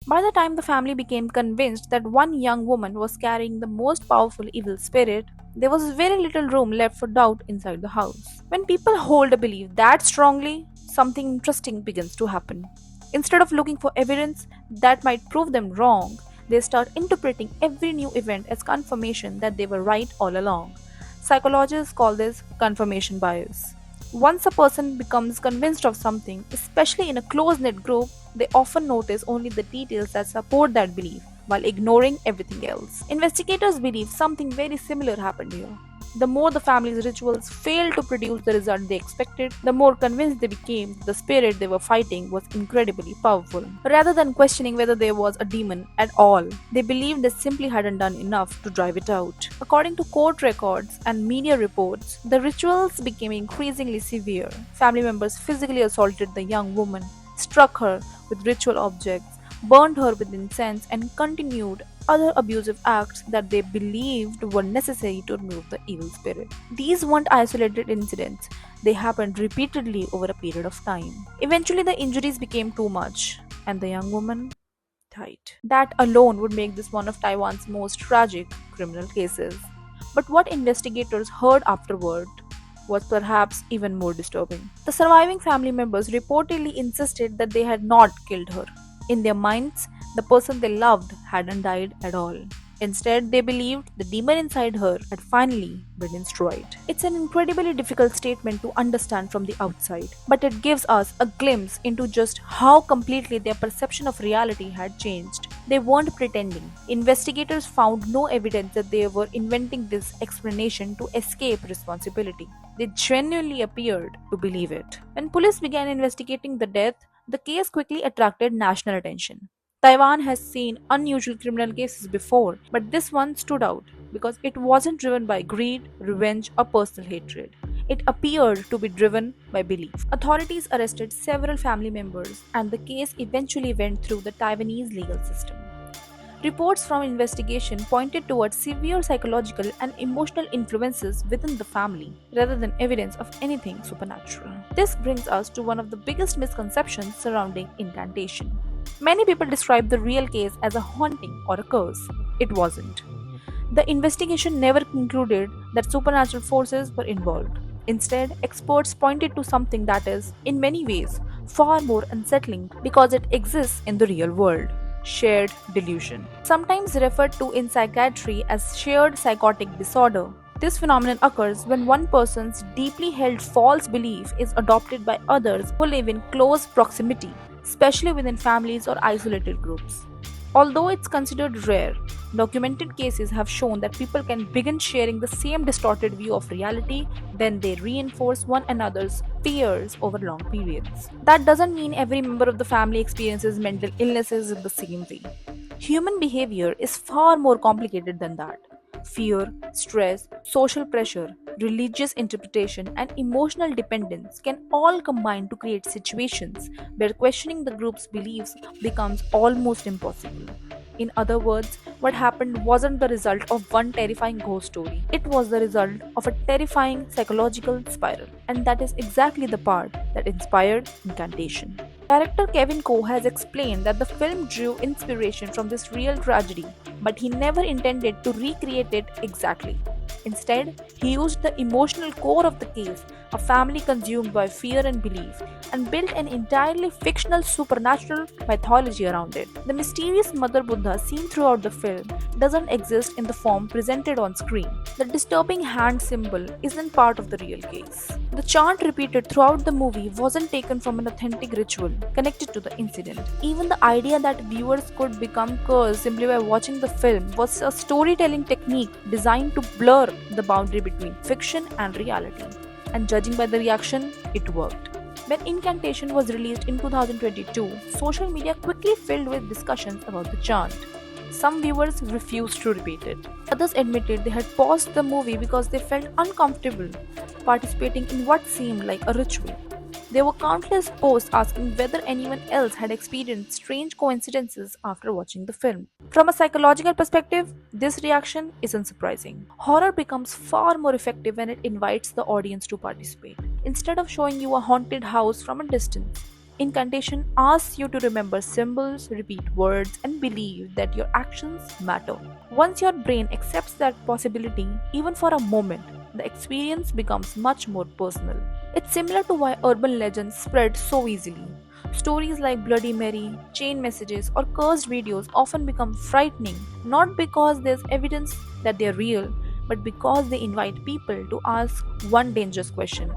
By the time the family became convinced that one young woman was carrying the most powerful evil spirit, there was very little room left for doubt inside the house. When people hold a belief that strongly, something interesting begins to happen. Instead of looking for evidence that might prove them wrong, they start interpreting every new event as confirmation that they were right all along. Psychologists call this confirmation bias. Once a person becomes convinced of something, especially in a close knit group, they often notice only the details that support that belief while ignoring everything else. Investigators believe something very similar happened here. The more the family's rituals failed to produce the result they expected, the more convinced they became that the spirit they were fighting was incredibly powerful. Rather than questioning whether there was a demon at all, they believed they simply hadn't done enough to drive it out. According to court records and media reports, the rituals became increasingly severe. Family members physically assaulted the young woman, struck her with ritual objects, burned her with incense, and continued other abusive acts that they believed were necessary to remove the evil spirit. These weren't isolated incidents, they happened repeatedly over a period of time. Eventually, the injuries became too much, and the young woman died. That alone would make this one of Taiwan's most tragic criminal cases. But what investigators heard afterward was perhaps even more disturbing. The surviving family members reportedly insisted that they had not killed her. In their minds, the person they loved hadn't died at all. Instead, they believed the demon inside her had finally been destroyed. It's an incredibly difficult statement to understand from the outside, but it gives us a glimpse into just how completely their perception of reality had changed. They weren't pretending. Investigators found no evidence that they were inventing this explanation to escape responsibility. They genuinely appeared to believe it. When police began investigating the death, the case quickly attracted national attention. Taiwan has seen unusual criminal cases before, but this one stood out because it wasn't driven by greed, revenge, or personal hatred. It appeared to be driven by belief. Authorities arrested several family members, and the case eventually went through the Taiwanese legal system. Reports from investigation pointed towards severe psychological and emotional influences within the family rather than evidence of anything supernatural. This brings us to one of the biggest misconceptions surrounding incantation. Many people describe the real case as a haunting or a curse. It wasn't. The investigation never concluded that supernatural forces were involved. Instead, experts pointed to something that is, in many ways, far more unsettling because it exists in the real world: shared delusion. Sometimes referred to in psychiatry as shared psychotic disorder. This phenomenon occurs when one person's deeply held false belief is adopted by others who live in close proximity, especially within families or isolated groups. Although it's considered rare, documented cases have shown that people can begin sharing the same distorted view of reality when they reinforce one another's fears over long periods. That doesn't mean every member of the family experiences mental illnesses in the same way. Human behavior is far more complicated than that. Fear, stress, social pressure, religious interpretation, and emotional dependence can all combine to create situations where questioning the group's beliefs becomes almost impossible. In other words, what happened wasn't the result of one terrifying ghost story, it was the result of a terrifying psychological spiral. And that is exactly the part that inspired Incantation. Director Kevin Coe has explained that the film drew inspiration from this real tragedy, but he never intended to recreate it exactly. Instead, he used the emotional core of the case, a family consumed by fear and belief, and built an entirely fictional supernatural mythology around it. The mysterious Mother Buddha seen throughout the film doesn't exist in the form presented on screen. The disturbing hand symbol isn't part of the real case. The chant repeated throughout the movie wasn't taken from an authentic ritual connected to the incident. Even the idea that viewers could become cursed simply by watching the film was a storytelling technique designed to blur the boundary between fiction and reality. And judging by the reaction, it worked. When Incantation was released in 2022, social media quickly filled with discussions about the chant. Some viewers refused to repeat it. Others admitted they had paused the movie because they felt uncomfortable participating in what seemed like a ritual. There were countless posts asking whether anyone else had experienced strange coincidences after watching the film. From a psychological perspective, this reaction isn't surprising. Horror becomes far more effective when it invites the audience to participate. Instead of showing you a haunted house from a distance, Incantation asks you to remember symbols, repeat words, and believe that your actions matter. Once your brain accepts that possibility, even for a moment, the experience becomes much more personal. It's similar to why urban legends spread so easily. Stories like Bloody Mary, chain messages, or cursed videos often become frightening not because there's evidence that they're real, but because they invite people to ask one dangerous question: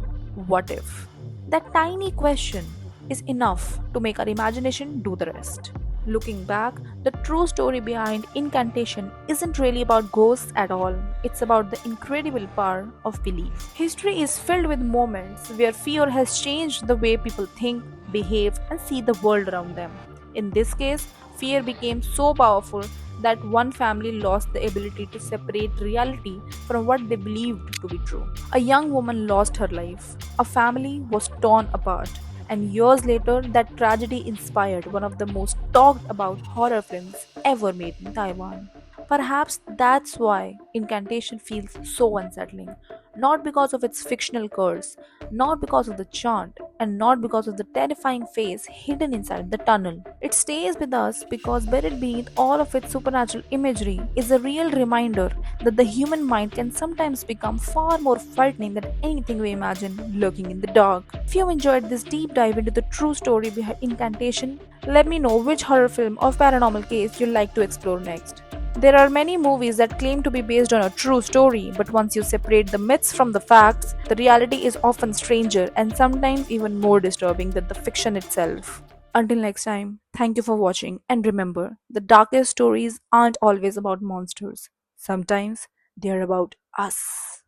what if? That tiny question is enough to make our imagination do the rest. Looking back, the true story behind Incantation isn't really about ghosts at all. It's about the incredible power of belief. History is filled with moments where fear has changed the way people think, behave, and see the world around them. In this case, fear became so powerful that one family lost the ability to separate reality from what they believed to be true. A young woman lost her life, a family was torn apart, and years later, that tragedy inspired one of the most talked about horror films ever made in Taiwan. Perhaps that's why Incantation feels so unsettling. Not because of its fictional curse, not because of the chant, and not because of the terrifying face hidden inside the tunnel. It stays with us because buried beneath all of its supernatural imagery is a real reminder that the human mind can sometimes become far more frightening than anything we imagine lurking in the dark. If you enjoyed this deep dive into the true story behind Incantation, let me know which horror film or paranormal case you'd like to explore next. There are many movies that claim to be based on a true story, but once you separate the myths from the facts, the reality is often stranger and sometimes even more disturbing than the fiction itself. Until next time, thank you for watching, and remember, the darkest stories aren't always about monsters. Sometimes they're about us.